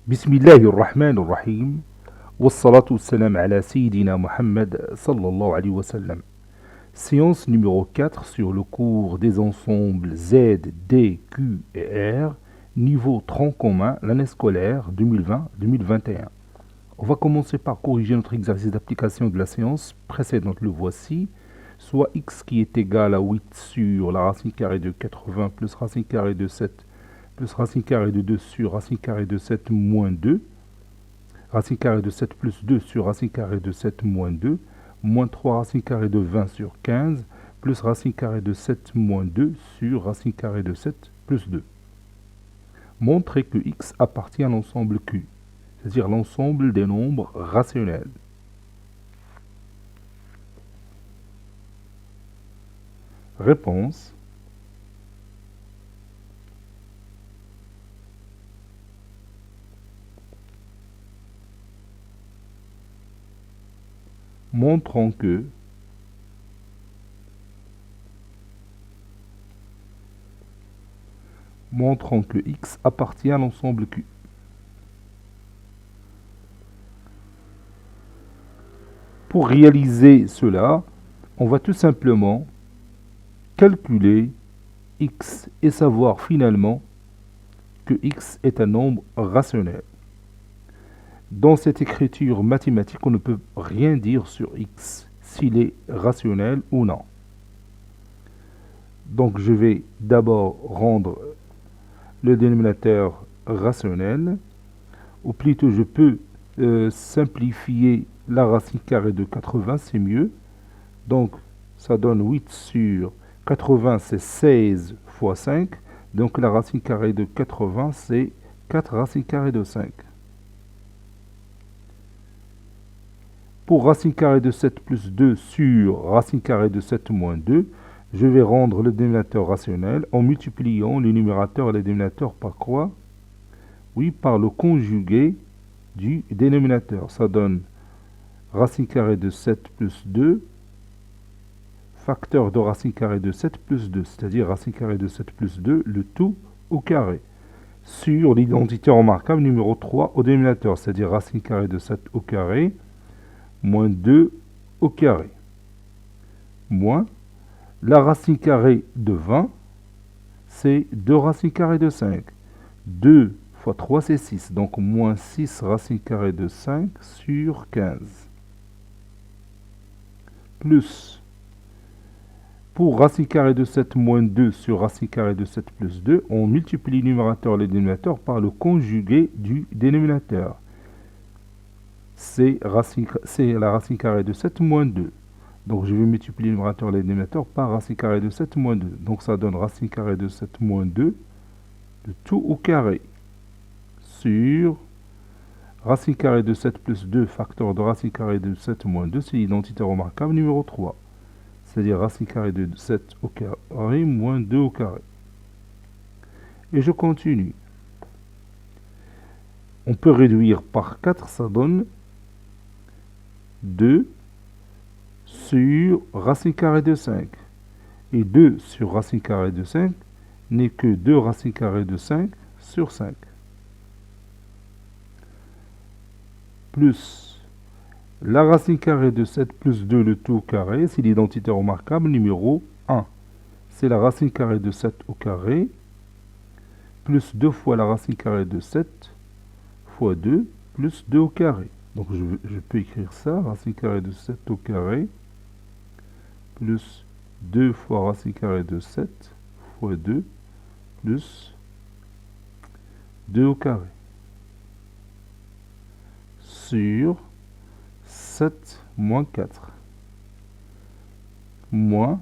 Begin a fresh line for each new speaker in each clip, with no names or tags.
بسم الله الرحمن الرحيم والصلاة والسلام على سيدنا Mohammed sallallahu alayhi wa sallam. Séance numéro 4 sur le cours des ensembles Z, D, Q et R, niveau tronc commun, l'année scolaire 2020-2021. On va commencer par corriger notre exercice d'application de la séance précédente. Le voici, soit x qui est égal à 8 sur la racine carrée de 80 plus racine carrée de 7 plus racine carrée de 2 sur racine carrée de 7 moins 2, racine carrée de 7 plus 2 sur racine carrée de 7 moins 2, moins 3 racine carrée de 20 sur 15, plus racine carrée de 7 moins 2 sur racine carrée de 7 plus 2. Montrer que x appartient à l'ensemble Q, c'est-à-dire l'ensemble des nombres rationnels. Réponse. Montrons que x appartient à l'ensemble Q. Pour réaliser cela, on va tout simplement calculer x et savoir finalement que x est un nombre rationnel. Dans cette écriture mathématique, on ne peut rien dire sur x, s'il est rationnel ou non. Donc je vais d'abord rendre le dénominateur rationnel, ou plutôt je peux simplifier la racine carrée de 80, c'est mieux. Donc ça donne 8 sur 80, c'est 16 fois 5. Donc la racine carrée de 80, c'est 4 racines carrées de 5. Pour racine carrée de 7 plus 2 sur racine carrée de 7 moins 2, je vais rendre le dénominateur rationnel en multipliant les numérateurs et les dénominateurs par quoi? Oui, par le conjugué du dénominateur. Ça donne racine carrée de 7 plus 2, facteur de racine carrée de 7 plus 2, c'est-à-dire racine carrée de 7 plus 2, le tout au carré, sur l'identité remarquable numéro 3 au dénominateur, c'est-à-dire racine carrée de 7 au carré, moins 2 au carré, moins la racine carrée de 20, c'est 2 racines carrées de 5. 2 fois 3, c'est 6. Donc, moins 6 racines carrées de 5 sur 15. Plus, pour racine carrée de 7 moins 2 sur racine carrée de 7 plus 2, on multiplie le numérateur et le dénominateur par le conjugué du dénominateur. C'est la racine carrée de 7 moins 2. Donc je vais multiplier le numérateur et le dénominateur par racine carrée de 7 moins 2. Donc ça donne racine carrée de 7 moins 2, le tout au carré, sur racine carrée de 7 plus 2, facteur de racine carrée de 7 moins 2, c'est l'identité remarquable numéro 3. C'est-à-dire racine carrée de 7 au carré moins 2 au carré. Et je continue. On peut réduire par 4, ça donne 2 sur racine carrée de 5. Et 2 sur racine carrée de 5 n'est que 2 racine carrée de 5 sur 5. Plus la racine carrée de 7 plus 2, le tout au carré, c'est l'identité remarquable numéro 1. C'est la racine carrée de 7 au carré, plus 2 fois la racine carrée de 7 fois 2, plus 2 au carré. Donc je peux écrire ça, racine carrée de 7 au carré, plus 2 fois racine carrée de 7 fois 2, plus 2 au carré, sur 7 moins 4, moins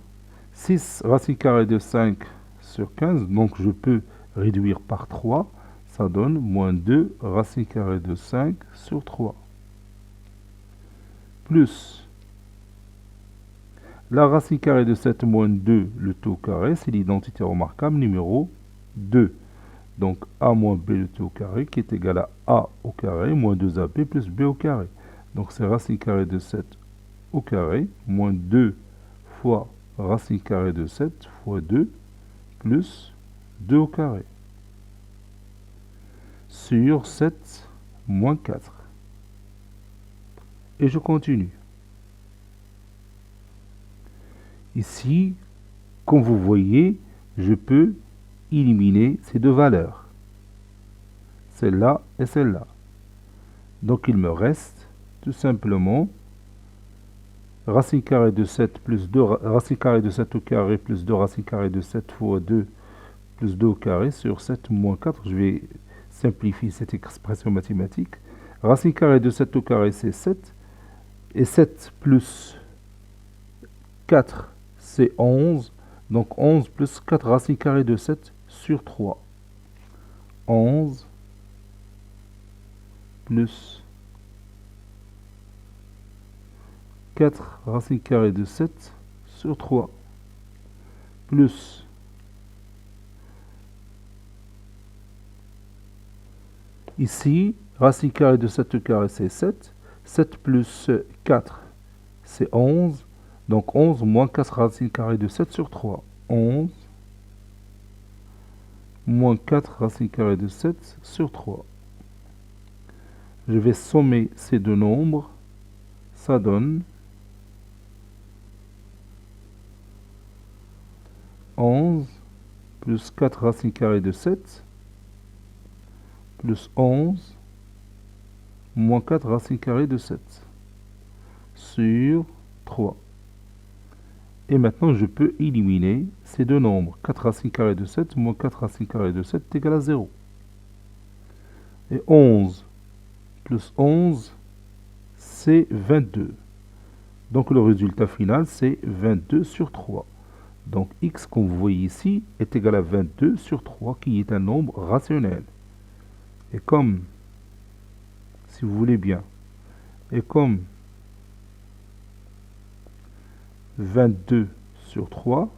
6 racine carrée de 5 sur 15, donc je peux réduire par 3, ça donne moins 2 racine carrée de 5 sur 3, plus la racine carrée de 7 moins 2, le tout au carré, c'est l'identité remarquable numéro 2. Donc a moins b le tout au carré qui est égal à a au carré moins 2ab plus b au carré. Donc c'est racine carrée de 7 au carré moins 2 fois racine carrée de 7 fois 2 plus 2 au carré sur 7 moins 4. Et je continue. Ici, comme vous voyez, je peux éliminer ces deux valeurs. Celle-là et celle-là. Donc il me reste tout simplement racine carrée de 7 plus 2 racine carrée de 7 au carré plus 2 racine carrée de 7 fois 2 plus 2 au carré sur 7 moins 4. Je vais simplifier cette expression mathématique. Racine carrée de 7 au carré, c'est 7. Et 7 plus 4, c'est 11. Donc 11 plus 4 racine carrée de 7 sur 3. 11 plus 4 racine carrée de 7 sur 3 plus ici racine carrée de 7 au carré c'est 7. 7 plus 4 c'est 11. Donc 11 moins 4 racine carrée de 7 sur 3. 11 moins 4 racine carrée de 7 sur 3. Je vais sommer ces deux nombres. Ça donne 11 plus 4 racine carrée de 7 plus 11 moins 4 racine carrée de 7 sur 3. Et maintenant, je peux éliminer ces deux nombres. 4 racine carrée de 7 moins 4 racine carrée de 7 est égal à 0. Et 11 plus 11, c'est 22. Donc le résultat final, c'est 22 sur 3. Donc x, comme vous voyez ici, est égal à 22 sur 3, qui est un nombre rationnel. Et comme, si vous voulez bien, et comme 22 sur 3,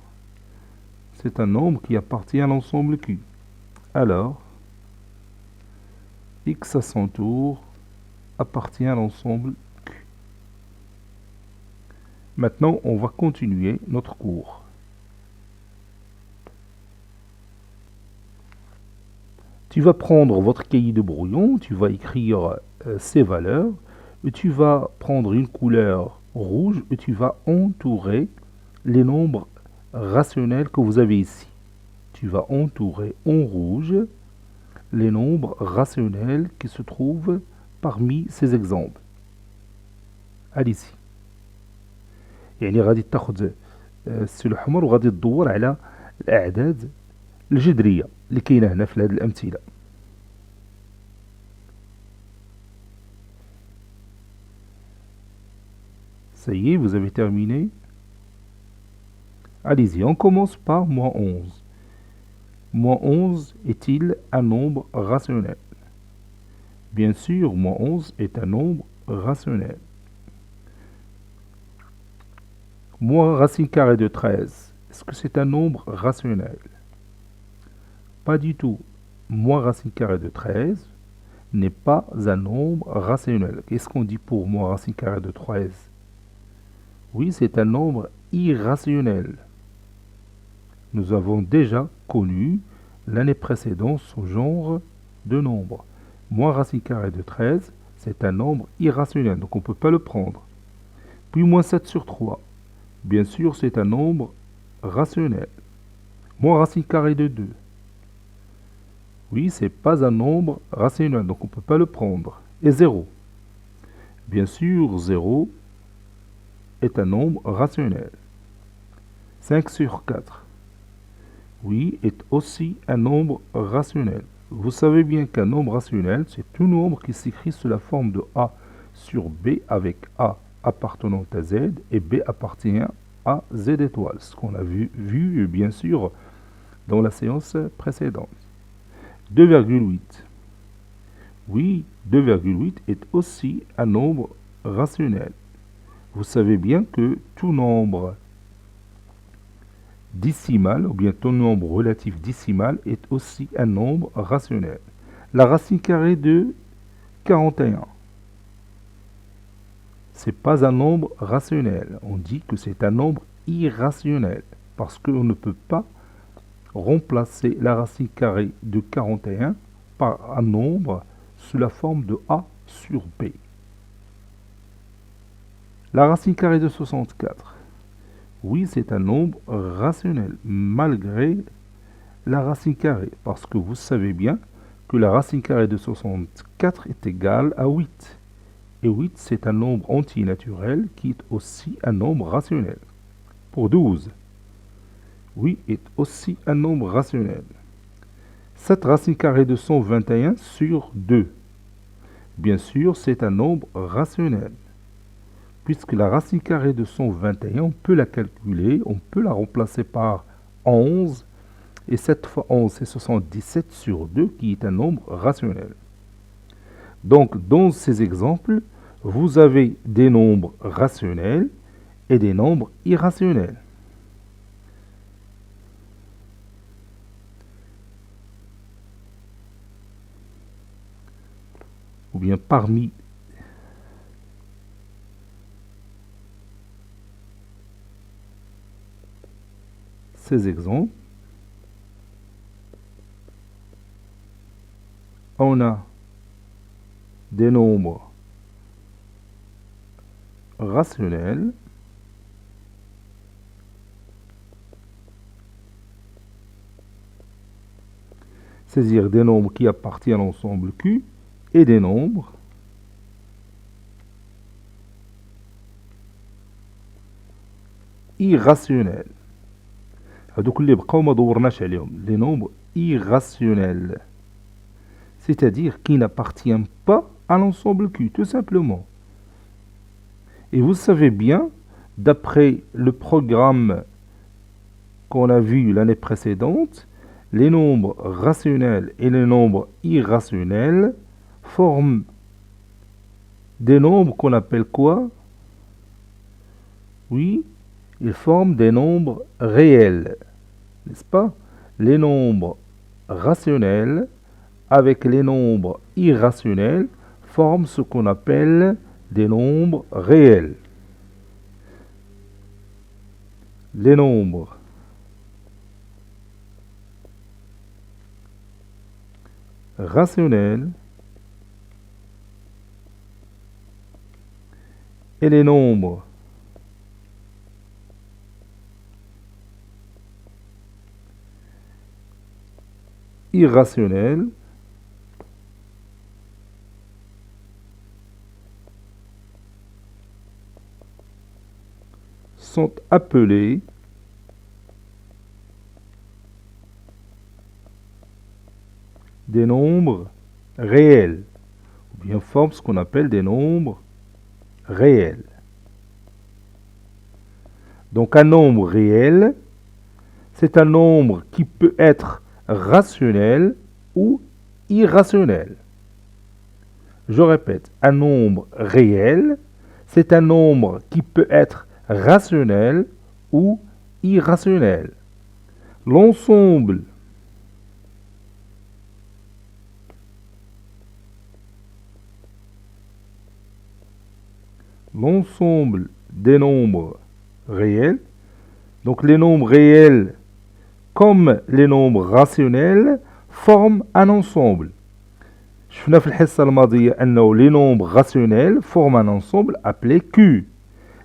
c'est un nombre qui appartient à l'ensemble Q. Alors, x à son tour appartient à l'ensemble Q. Maintenant, on va continuer notre cours. Tu vas prendre votre cahier de brouillon, tu vas écrire ces valeurs, et tu vas prendre une couleur rouge et tu vas entourer les nombres rationnels que vous avez ici. Tu vas entourer en rouge les nombres rationnels qui se trouvent parmi ces exemples. Allez-y. يعني غادي تاخذ السي الحمر وغادي تدور على الأعداد الجذرية اللي كاينه هنا في هذه الأمثلة. Ça y est, vous avez terminé. Allez-y, on commence par moins 11. Moins 11 est-il un nombre rationnel? Bien sûr, moins 11 est un nombre rationnel. Moins racine carrée de 13, est-ce que c'est un nombre rationnel? Pas du tout. Moins racine carrée de 13 n'est pas un nombre rationnel. Qu'est-ce qu'on dit pour moins racine carrée de 13? Oui, c'est un nombre irrationnel. Nous avons déjà connu l'année précédente ce genre de nombre. Moins racine carrée de 13, c'est un nombre irrationnel, donc on ne peut pas le prendre. Puis moins 7 sur 3, bien sûr c'est un nombre rationnel. Moins racine carrée de 2, oui, c'est pas un nombre rationnel, donc on ne peut pas le prendre. Et 0, bien sûr 0 est un nombre rationnel. 5 sur 4, oui, est aussi un nombre rationnel. Vous savez bien qu'un nombre rationnel, c'est tout nombre qui s'écrit sous la forme de A sur B, avec A appartenant à Z et B appartient à Z étoile, ce qu'on a vu bien sûr dans la séance précédente. 2,8. Oui, 2,8 est aussi un nombre rationnel. Vous savez bien que tout nombre décimal, ou bien tout nombre relatif décimal, est aussi un nombre rationnel. La racine carrée de 41, c'est pas un nombre rationnel. On dit que c'est un nombre irrationnel, parce qu'on ne peut pas remplacer la racine carrée de 41 par un nombre sous la forme de A sur B. La racine carrée de 64. Oui, c'est un nombre rationnel, malgré la racine carrée, parce que vous savez bien que la racine carrée de 64 est égale à 8. Et 8, c'est un nombre antinaturel qui est aussi un nombre rationnel. Pour 12, oui, est aussi un nombre rationnel. 7 racine carrée de 121 sur 2. Bien sûr, c'est un nombre rationnel. Puisque la racine carrée de 121, on peut la calculer, on peut la remplacer par 11. Et 7 fois 11, c'est 77 sur 2, qui est un nombre rationnel. Donc, dans ces exemples, vous avez des nombres rationnels et des nombres irrationnels. Ou bien parmi ces exemples, on a des nombres rationnels c'est-à-dire des nombres qui appartiennent à l'ensemble Q et des nombres irrationnels. هذوك اللي بقاو ما دورناش عليهم les nombres irrationnels, c'est-à-dire qui n'appartiennent pas à l'ensemble Q, tout simplement. Et vous savez bien, d'après le programme qu'on a vu l'année précédente, les nombres rationnels et les nombres irrationnels forment des nombres qu'on appelle quoi? Oui, ils forment des nombres réels, n'est-ce pas? Les nombres rationnels avec les nombres irrationnels forment ce qu'on appelle des nombres réels. Les nombres rationnels et les nombres irrationnels sont appelés des nombres réels, ou bien forment ce qu'on appelle des nombres réels. Donc un nombre réel, c'est un nombre qui peut être rationnel ou irrationnel. Je répète, un nombre réel, c'est un nombre qui peut être rationnel ou irrationnel. L'ensemble des nombres réels, donc les nombres réels comme les nombres rationnels forment un ensemble. شفنا في الحصة الماضية أنه les nombres rationnels forment un ensemble appelé Q.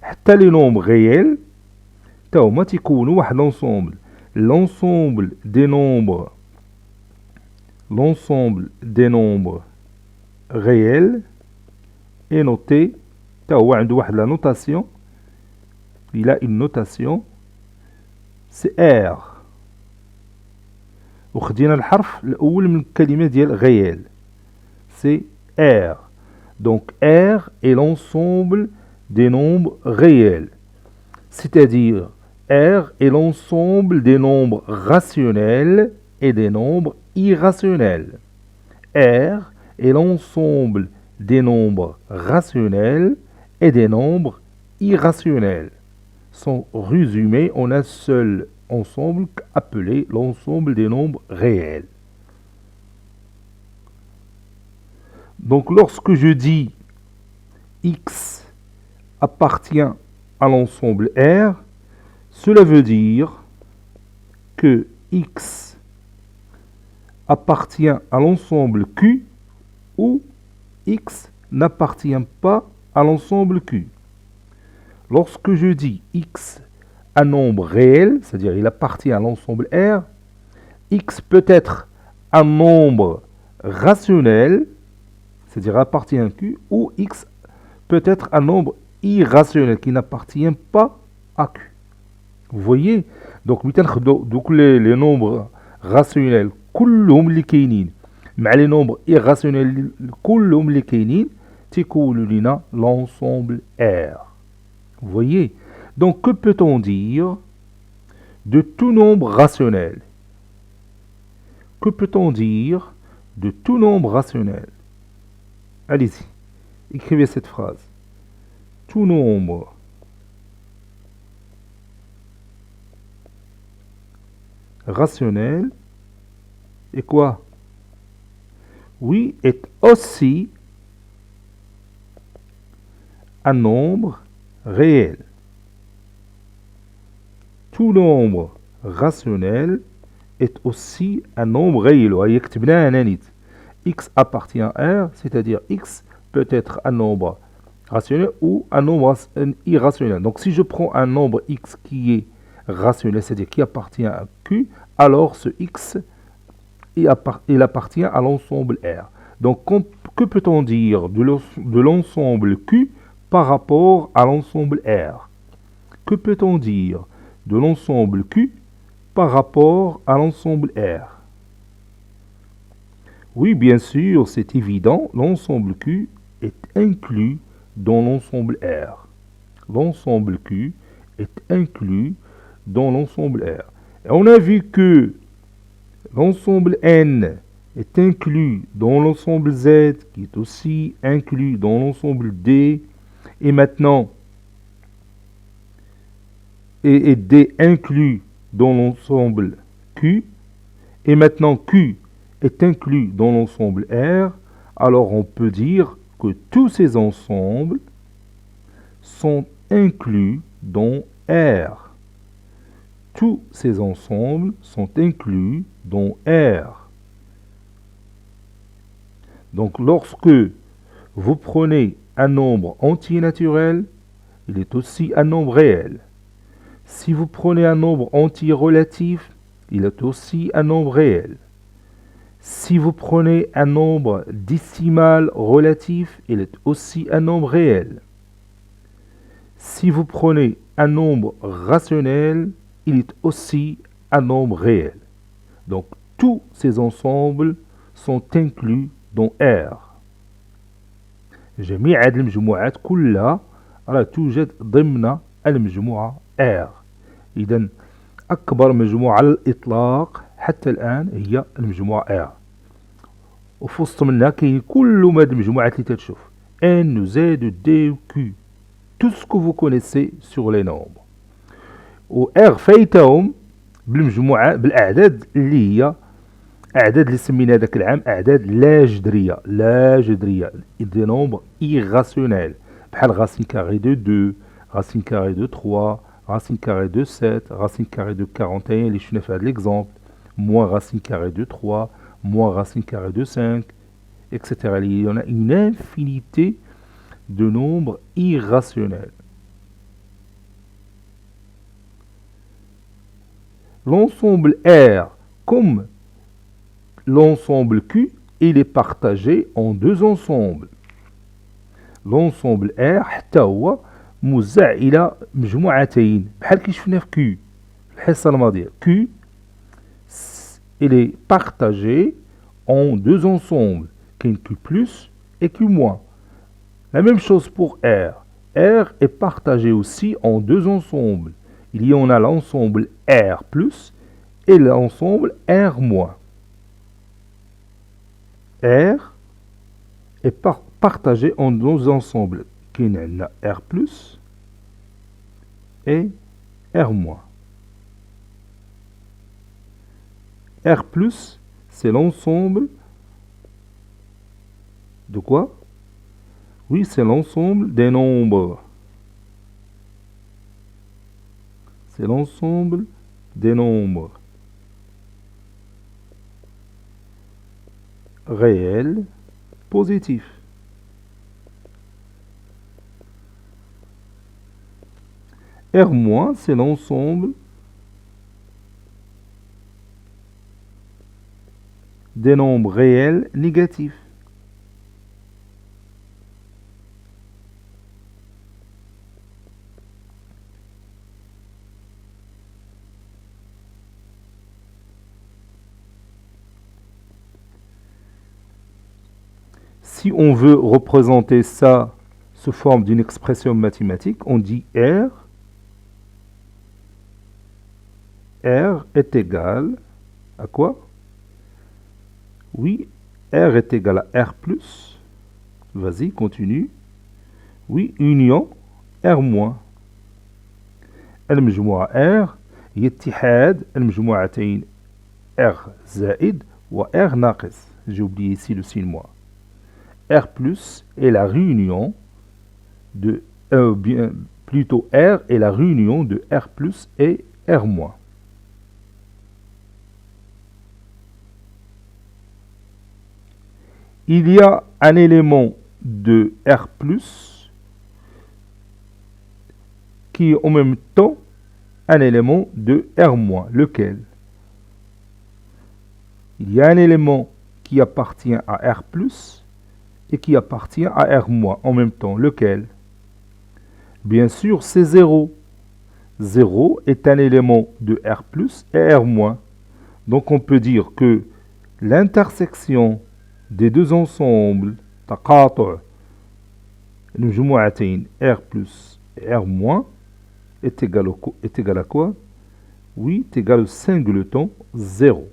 حتى les nombres réels تا هما تيكونوا واحد l'ensemble. L'ensemble des nombres réels est noté تا هو عنده واحد la notation. Il a une notation, c'est R. وخدينا الحرف الأول من الكلمة ديال réel. C'est R. Donc R est l'ensemble des nombres réels. C'est-à-dire R est l'ensemble des nombres rationnels et des nombres irrationnels. R est l'ensemble des nombres rationnels et des nombres irrationnels. Sont résumés en un seul ensemble appelé l'ensemble des nombres réels. Donc lorsque je dis X appartient à l'ensemble R, cela veut dire que X appartient à l'ensemble Q ou X n'appartient pas à l'ensemble Q. Lorsque je dis X un nombre réel, c'est-à-dire il appartient à l'ensemble R, X peut être un nombre rationnel, c'est-à-dire appartient à Q, ou X peut être un nombre irrationnel qui n'appartient pas à Q. Vous voyez? Donc, les nombres rationnels, كلهم اللي كاينين مع les nombres irrationnels, كلهم اللي كاينين تيكونوا لنا l'ensemble R. Vous voyez? Donc, que peut-on dire de tout nombre rationnel? Que peut-on dire de tout nombre rationnel? Allez-y, écrivez cette phrase. Tout nombre rationnel est quoi? Oui, est aussi un nombre réel. Tout nombre rationnel est aussi un nombre réel. X appartient à R, c'est-à-dire X peut être un nombre rationnel ou un nombre irrationnel. Donc si je prends un nombre X qui est rationnel, c'est-à-dire qui appartient à Q, alors ce X il appartient à l'ensemble R. Donc que peut-on dire de l'ensemble Q par rapport à l'ensemble R? Que peut-on dire de l'ensemble Q par rapport à l'ensemble R? Oui, bien sûr, c'est évident, l'ensemble Q est inclus dans l'ensemble R. L'ensemble Q est inclus dans l'ensemble R. Et on a vu que l'ensemble N est inclus dans l'ensemble Z, qui est aussi inclus dans l'ensemble D, et maintenant, et D inclus dans l'ensemble Q, et maintenant Q est inclus dans l'ensemble R, alors on peut dire que tous ces ensembles sont inclus dans R. Tous ces ensembles sont inclus dans R. Donc lorsque vous prenez un nombre entier naturel, il est aussi un nombre réel. Si vous prenez un nombre entier relatif, il est aussi un nombre réel. Si vous prenez un nombre décimal relatif, il est aussi un nombre réel. Si vous prenez un nombre rationnel, il est aussi un nombre réel. Donc, tous ces ensembles sont inclus dans R. جميع هذه المجموعات كلها راه توجد ضمن المجموعة R. إذا أكبر مجموعة على الإطلاق حتى الآن هي المجموعة R. وفي وسط منها كاين كل هاد المجموعات اللي تتشوف N, Z, D, Q. Tout ce que vous connaissez sur les nombres. و R فايتهم بالمجموعة بالأعداد اللي هي أعداد اللي سمينا هذاك العام أعداد لا جذرية. لا جذرية دي نومبر irrationnels بحال racine carrée de 2 racine carrée de 3 racine carrée de 7 racine carrée de 41 اللي شفنا في هذا l'exemple moins racine carrée de 3 moins racine carrée de 5 etc. Il y en a une infinité de nombres irrationnels. L'ensemble R comme l'ensemble Q, il est partagé en deux ensembles. L'ensemble R حتى هو موزع إلى مجموعتين بحال كي شفنا في Q في الحصة الماضية. Q il est partagé en deux ensembles, كاين Q plus et Q moins. La même chose pour R. R est partagé aussi en deux ensembles. Il y en a l'ensemble R plus et l'ensemble R moins. R est partagé en deux ensembles, كاين R plus et R moins. R plus, c'est l'ensemble de quoi? Oui, c'est l'ensemble des nombres. C'est l'ensemble des nombres réels positifs. R-, c'est l'ensemble des nombres réels négatifs. Si on veut représenter ça sous forme d'une expression mathématique, on dit R est égal à quoi? Oui, R est égal à R plus. Vas-y, continue. Oui, union R-. المجموعة R هي اتحاد المجموعتين R زائد و R ناقص. J'ai oublié ici le signe moi. R plus est la réunion de plutôt R est la réunion de R plus et R-. Il y a un élément de R plus qui est en même temps un élément de R-. Lequel? Il y a un élément qui appartient à R plus et qui appartient à R- en même temps. Lequel? Bien sûr, c'est 0. 0 est un élément de R plus et R-. Donc on peut dire que l'intersection des deux ensembles, تقاطع المجموعتين R plus et R- est égal à quoi? Oui, est égal au singleton 0.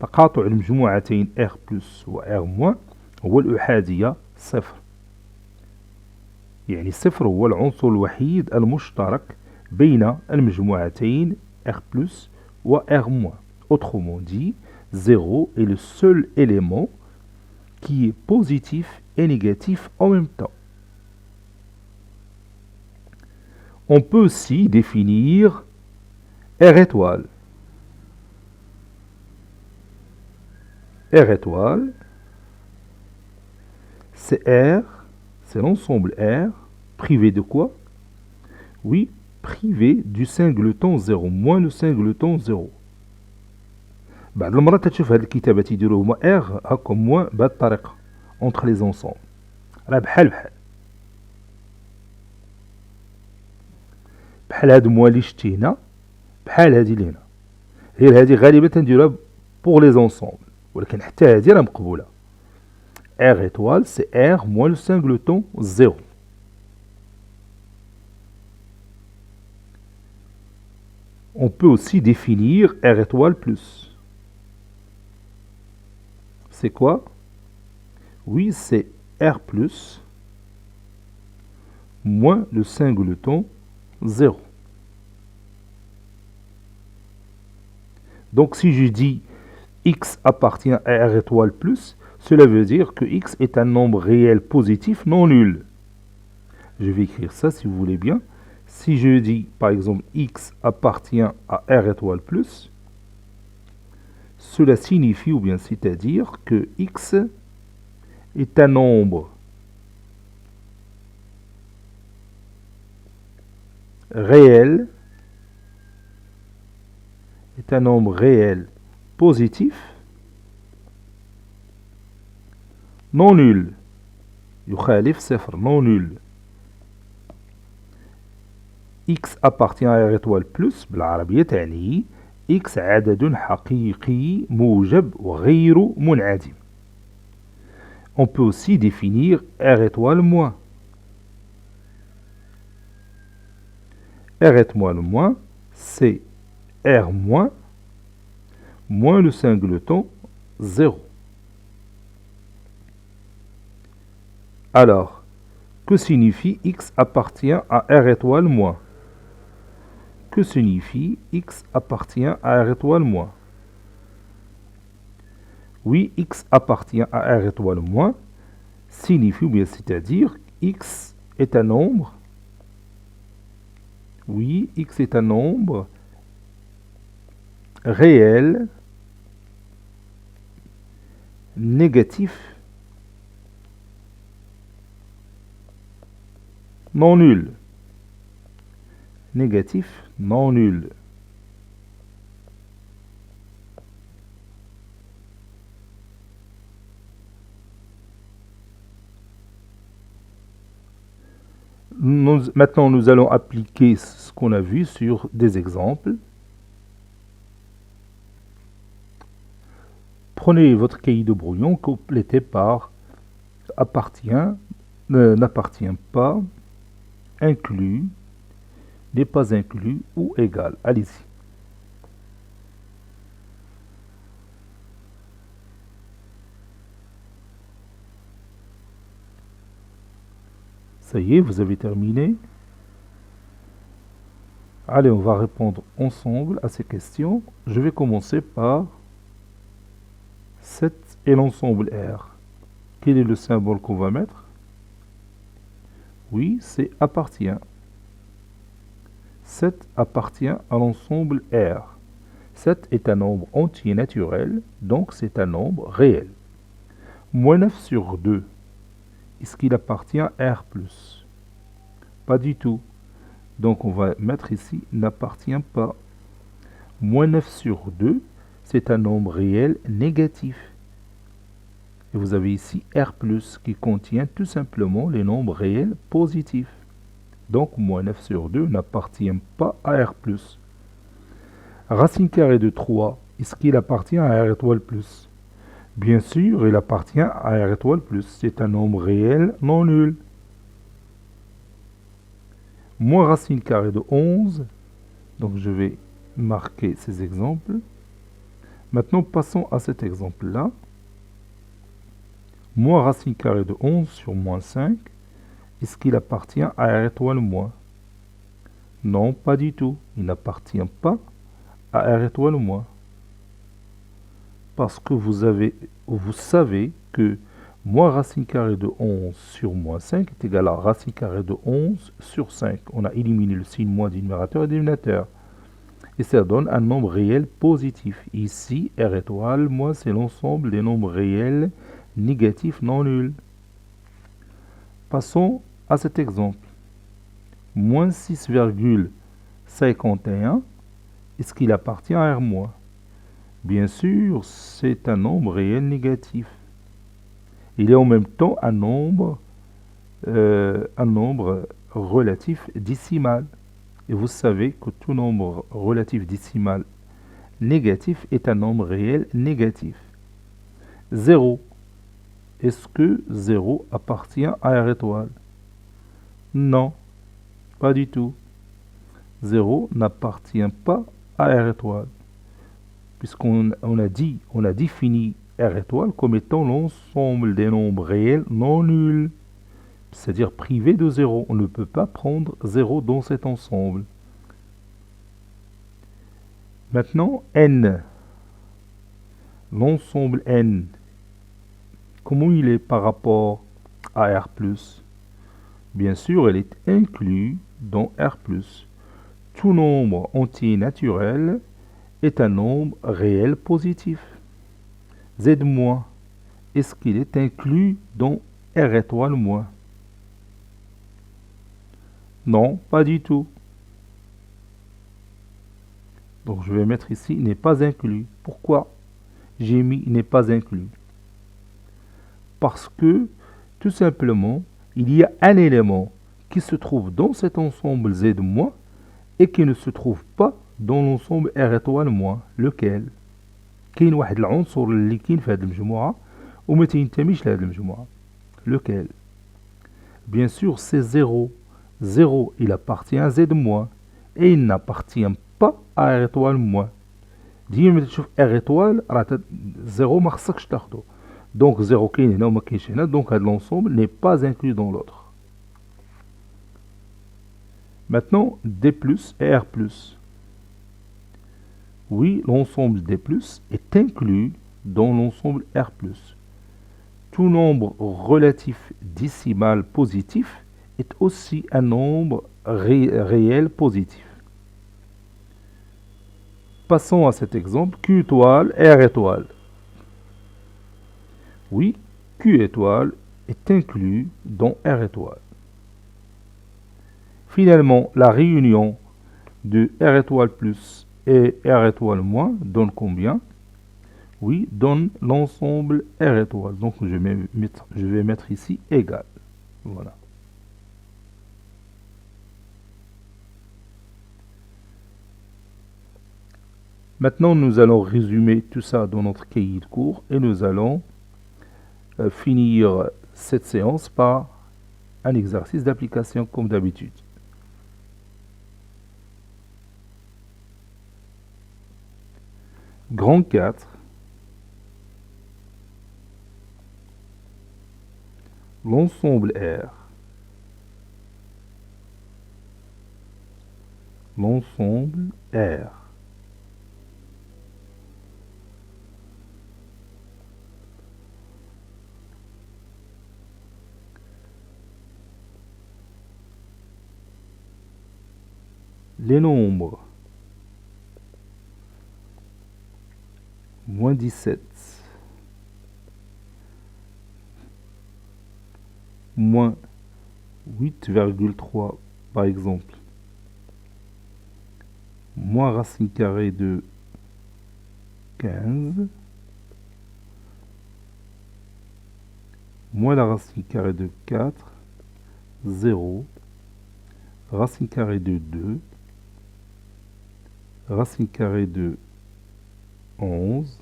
تقاطع المجموعتين R plus و R- هو الأحادية صفر. يعني صفر هو العنصر الوحيد المشترك بين المجموعتين R plus و R-. Autrement dit, 0 est le seul élément qui est positif et négatif en même temps. On peut aussi définir R étoile. R étoile, c'est R, c'est l'ensemble R, privé de quoi? Oui, privé du singleton 0, moins le singleton 0. بعض المرات تشوف هاد الكتابات يديروه هما R هاكا موان بهاد الطريقة entre les ensembles. راه بحال هاد موان اللي شتي هنا بحال هادي اللي هنا. غير هادي غالبا تنديروها pour les ensembles. ولكن حتى هادي راه مقبولة. R étoile, c'est R moins le singleton 0. On peut aussi définir R étoile plus. C'est quoi? Oui, c'est R plus moins le singleton 0. Donc si je dis X appartient à R étoile plus, cela veut dire que X est un nombre réel positif non nul. Je vais écrire ça si vous voulez bien. Si je dis par exemple X appartient à R étoile plus, cela signifie ou bien c'est-à-dire que X est un nombre réel, positif non nul. يخالف صفر non nul. X appartient à R étoile plus بالعربية تعني X عدد حقيقي موجب وغير منعدم. On peut aussi définir R étoile moins. R étoile moins, c'est R moins moins le singleton 0. Alors, que signifie X appartient à R étoile moins? Que signifie X appartient à R étoile moins? Oui, X appartient à R étoile moins signifie, ou bien c'est-à-dire, X est un nombre. Oui, X est un nombre réel, négatif, non nul. négatif non nul. Maintenant, nous allons appliquer ce qu'on a vu sur des exemples. Prenez votre cahier de brouillon, complété par appartient, n'appartient pas, inclus, n'est pas inclus ou égal. Allez-y. Ça y est, vous avez terminé. Allez, on va répondre ensemble à ces questions. Je vais commencer par 7 et l'ensemble R. Quel est le symbole qu'on va mettre? Oui, c'est appartient. 7 appartient à l'ensemble R. 7 est un nombre entier naturel, donc c'est un nombre réel. Moins 9 sur 2, est-ce qu'il appartient à R+? Pas du tout. Donc on va mettre ici n'appartient pas. Moins 9 sur 2, c'est un nombre réel négatif. Et vous avez ici R+, qui contient tout simplement les nombres réels positifs. Donc moins 9 sur 2 n'appartient pas à R+. Racine carrée de 3, est-ce qu'il appartient à R étoile plus? Bien sûr, il appartient à R étoile plus. C'est un nombre réel non nul. Moins racine carrée de 11, donc je vais marquer ces exemples. Maintenant, passons à cet exemple-là. Moins racine carrée de 11 sur moins 5, est-ce qu'il appartient à R étoile moins? Non, pas du tout. Il n'appartient pas à R étoile moins. Parce que vous savez que moins racine carrée de 11 sur moins 5 est égal à racine carrée de 11 sur 5. On a éliminé le signe moins du numérateur et du dénominateur. Et ça donne un nombre réel positif. Ici, R étoile moins, c'est l'ensemble des nombres réels négatifs non nuls. Passons à cet exemple. Moins 6,51, est-ce qu'il appartient à R moins? Bien sûr, c'est un nombre réel négatif. Il est en même temps un nombre relatif décimal. Et vous savez que tout nombre relatif décimal négatif est un nombre réel négatif. 0. Est-ce que 0 appartient à R étoile? Non, pas du tout. 0 n'appartient pas à R étoile. Puisqu'on a défini R étoile comme étant l'ensemble des nombres réels non nuls, c'est-à-dire privés de 0. On ne peut pas prendre 0 dans cet ensemble. Maintenant, n. L'ensemble n, comment il est par rapport à R+? Bien sûr, elle est inclue dans R+. Tout nombre entier naturel est un nombre réel positif. Z-, est-ce qu'il est inclus dans R étoile moins? Non, pas du tout. Donc je vais mettre ici n'est pas inclus. Pourquoi j'ai mis n'est pas inclus? Parce que tout simplement, il y a un élément qui se trouve dans cet ensemble Z- et qui ne se trouve pas dans l'ensemble R étoile moins. Lequel? كاين واحد العنصر اللي كاين في هذه المجموعة وما تينتميش لهذه المجموعة. Lequel? Bien sûr, c'est 0. 0, il appartient à Z-, et il n'appartient pas à R étoile moins. ديما تشوف R étoile راه 0 ما خصكش تاخدو. Donc 0 كاين هنا وما كاينش هنا, donc l'ensemble n'est pas inclus dans l'autre. Maintenant, D+ et R+. Oui, l'ensemble D+ est inclus dans l'ensemble R+. Tout nombre relatif décimal positif est aussi un nombre réel positif. Passons à cet exemple, Q étoile, R étoile. Oui, Q étoile est inclus dans R étoile. Finalement, la réunion de R étoile plus et R étoile moins donne combien? Oui, donne l'ensemble R étoile. Donc je vais mettre ici égal. Voilà. Maintenant, nous allons résumer tout ça dans notre cahier de cours et nous allons finir cette séance par un exercice d'application comme d'habitude. Grand 4, l'ensemble R, l'ensemble R. Les nombres moins 17, moins 8,3 par exemple, moins racine carrée de 15, moins la racine carrée de 4, 0, racine carrée de 2, racine carrée de 11,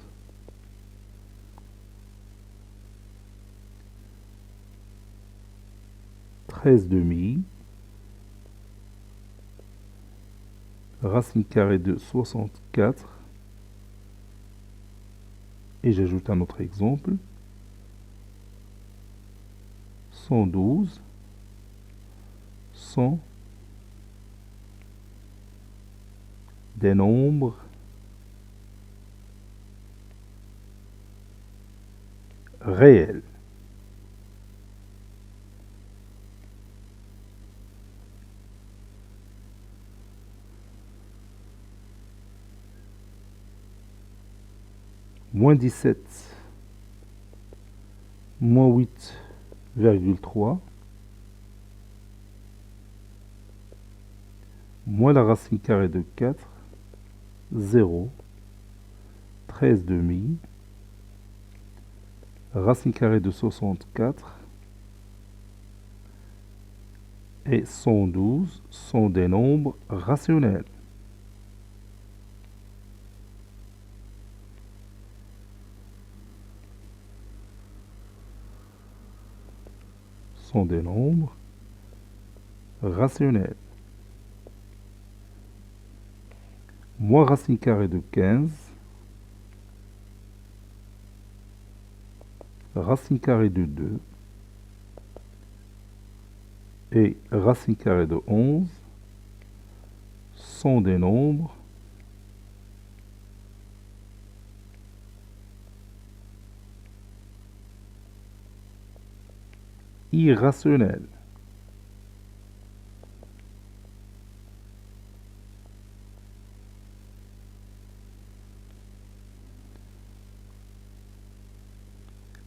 demi, racine carrée de 64, et j'ajoute un autre exemple, 112, 100, des nombres réels. Moins 17, moins 8,3, moins la racine carrée de 4, 0, demi, racine carrée de 64, et 112 sont des nombres rationnels. Sont des nombres rationnels. Moins racine carrée de 15, racine carrée de 2 et racine carrée de 11 sont des nombres irrationnels.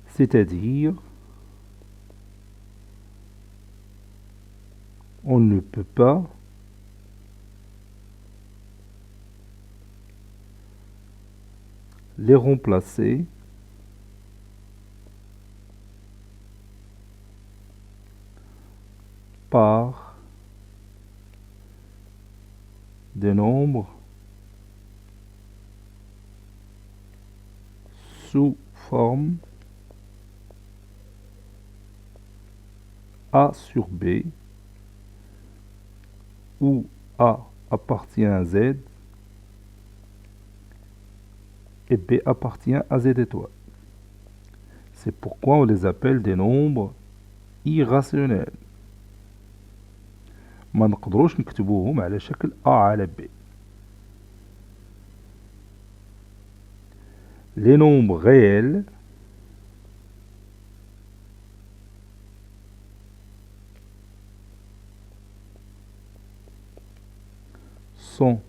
C'est-à-dire, on ne peut pas les remplacer par des nombres sous forme A sur B, où A appartient à Z et B appartient à Z étoile. C'est pourquoi on les appelle des nombres irrationnels. ما نقدروش نكتبوهم على شكل A على B. Les nombres réels sont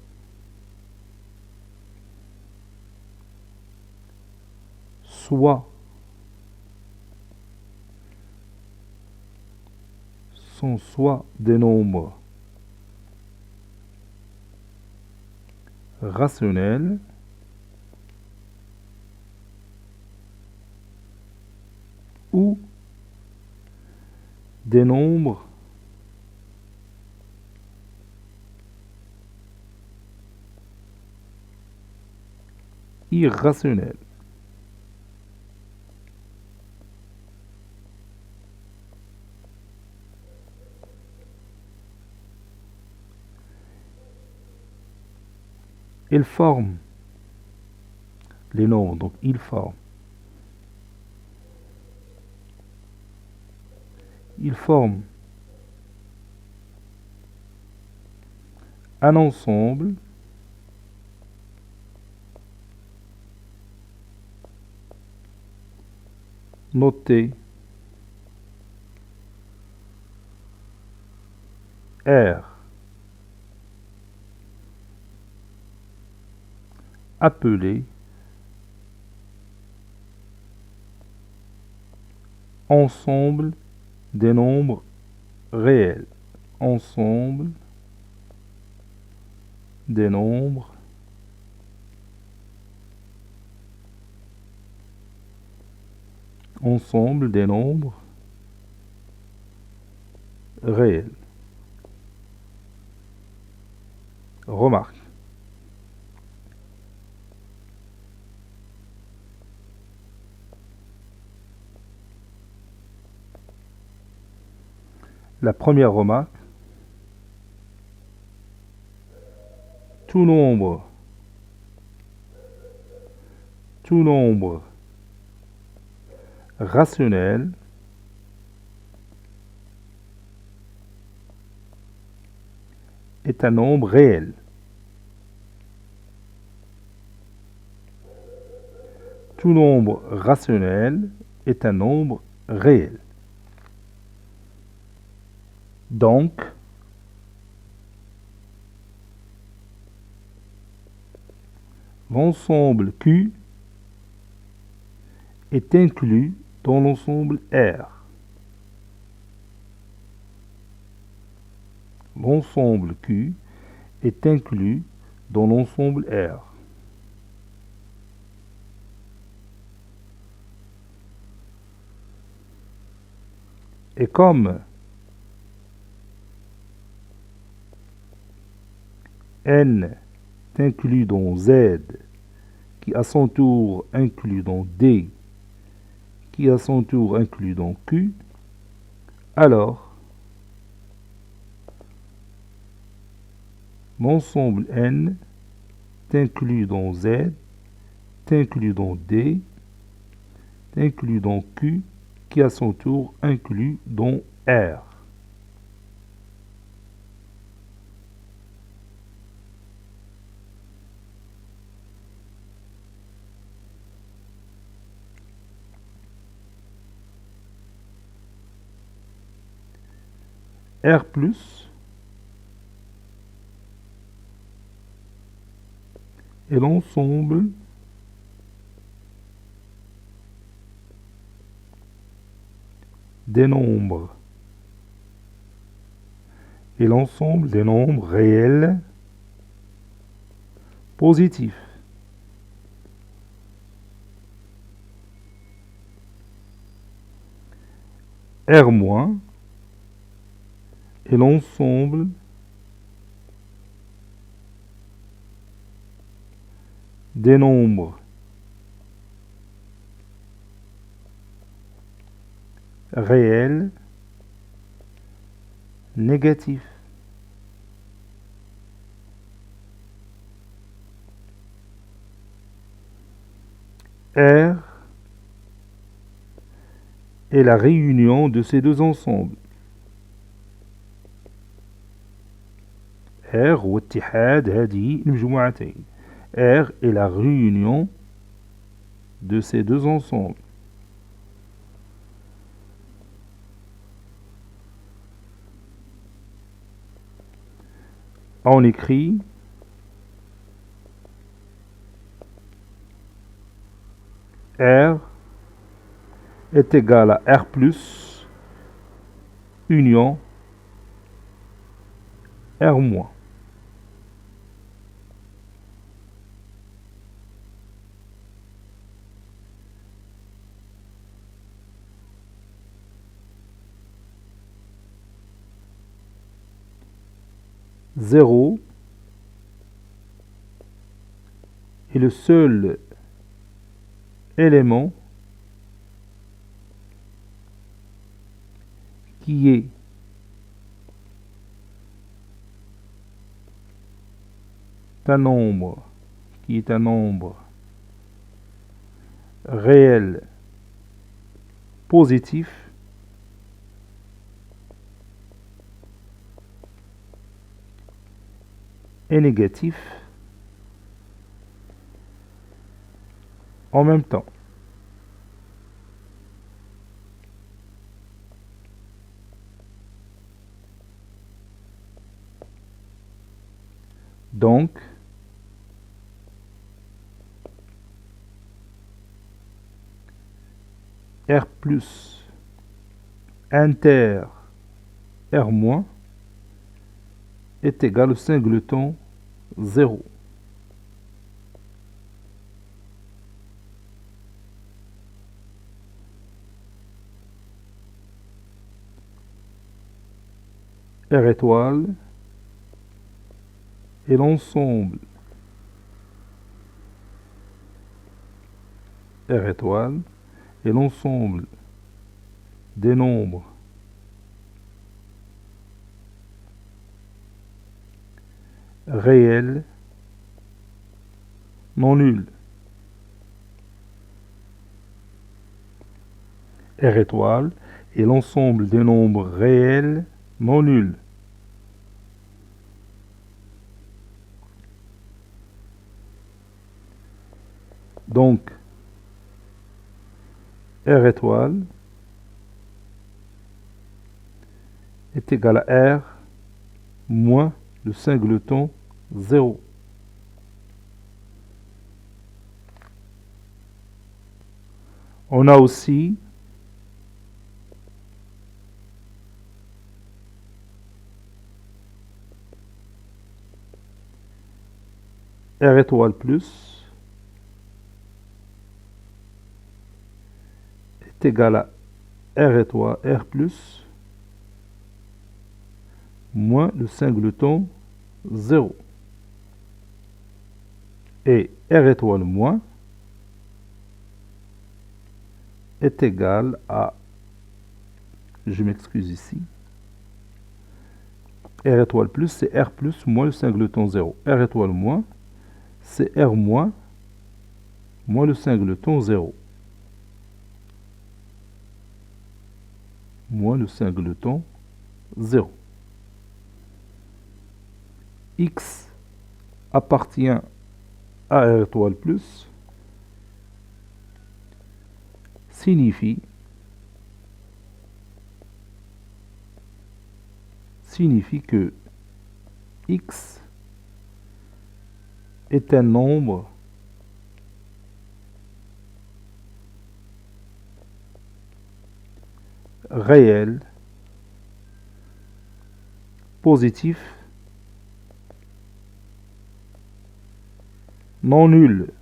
soit des nombres rationnels ou des nombres irrationnels. Ils forment les nombres, donc ils forment un ensemble noté R, appelé ensemble des nombres réels. Ensemble des nombres réels. Remarque. La première remarque, tout nombre rationnel est un nombre réel. Tout nombre rationnel est un nombre réel. Donc, l'ensemble Q est inclus dans l'ensemble R. L'ensemble Q est inclus dans l'ensemble R. Et comme N est inclus dans Z, qui à son tour inclus dans D, qui à son tour inclus dans Q, alors l'ensemble N est inclus dans Z, est inclus dans D, est inclus dans Q, qui à son tour inclus dans R. R plus est l'ensemble des nombres et l'ensemble des nombres réels positifs. R moins est l'ensemble des nombres réels négatifs. R est la réunion de ces deux ensembles. R واتحاد هذه المجموعتين. R est la réunion de ces deux ensembles. On écrit R est égal à R plus union R moins. 0 est le seul élément qui est un nombre réel positif et négatif en même temps. Donc, R plus inter R moins est égal au singleton 0. R étoile est l'ensemble R étoile est l'ensemble des nombres réels non nuls. R étoile est l'ensemble des nombres réels non nuls. Donc, R étoile est égal à R moins le singleton 0. On a aussi R étoile plus est égal à R étoile R plus moins le singleton 0. Et R étoile moins est égal à, je m'excuse ici, R étoile plus, c'est R plus moins le singleton 0. R étoile moins, c'est R moins le singleton 0. Moins le singleton 0. X appartient à R étoile plus signifie que X est un nombre réel positif non nul.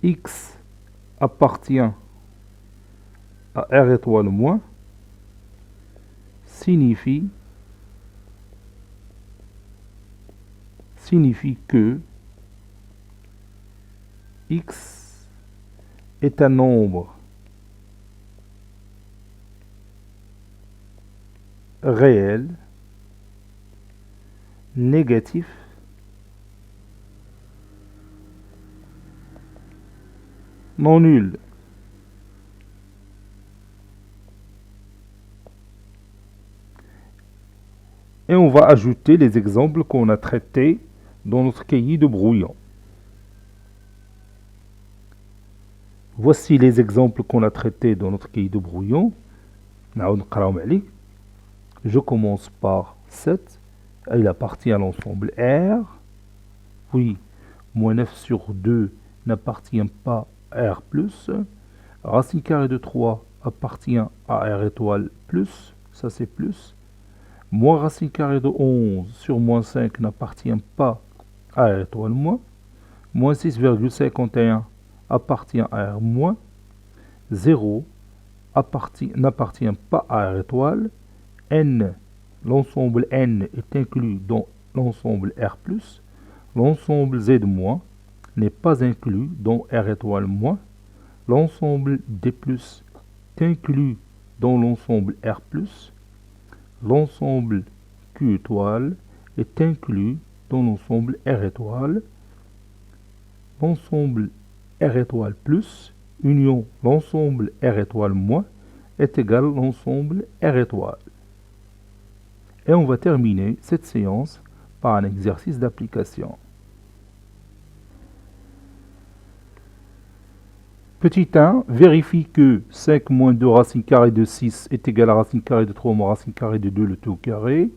X appartient à R étoile moins signifie que X est un nombre réel négatif non nul. Et on va ajouter les exemples qu'on a traités dans notre cahier de brouillon. Voici les exemples qu'on a traités dans notre cahier de brouillon. Je commence par 7. Il appartient à l'ensemble R. Puis, moins 9 sur 2 n'appartient pas à R+. Racine carrée de 3 appartient à R étoile plus. Ça, c'est plus. Moins racine carrée de 11 sur moins 5 n'appartient pas à R étoile moins. Moins 6,51 appartient à R moins. 0 n'appartient pas à R étoile. N, l'ensemble N est inclus dans l'ensemble R+. L'ensemble Z- n'est pas inclus dans R étoile-. L'ensemble D+ est inclus dans l'ensemble R+. L'ensemble Q étoile est inclus dans l'ensemble R étoile. L'ensemble R étoile plus union l'ensemble R étoile moins est égal à l'ensemble R étoile. Et on va terminer cette séance par un exercice d'application. Petit 1, vérifie que 5 moins 2 racine carrée de 6 est égal à racine carrée de 3 moins racine carrée de 2 le tout au carré.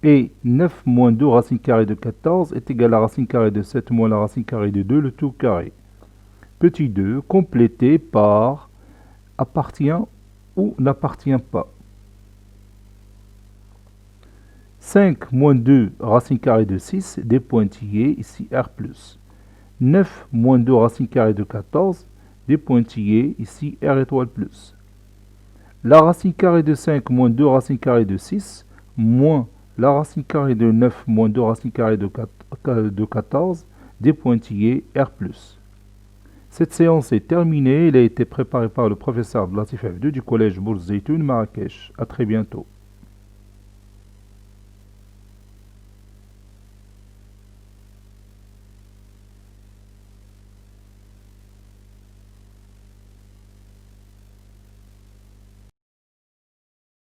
Et 9 moins 2 racine carrée de 14 est égal à racine carrée de 7 moins la racine carrée de 2 le tout au carré. Petit 2, complété par appartient ou n'appartient pas. 5 moins 2 racine carrée de 6, des pointillés, ici R+. 9 moins 2 racine carrée de 14, des pointillés, ici R étoile plus. La racine carrée de 5 moins 2 racine carrée de 6, moins la racine carrée de 9 moins 2 racine carrée de 14, des pointillés R+. Cette séance est terminée. Elle a été préparée par le professeur Abdelatif F2 du collège Bourz Zeytoun Marrakech. À très bientôt.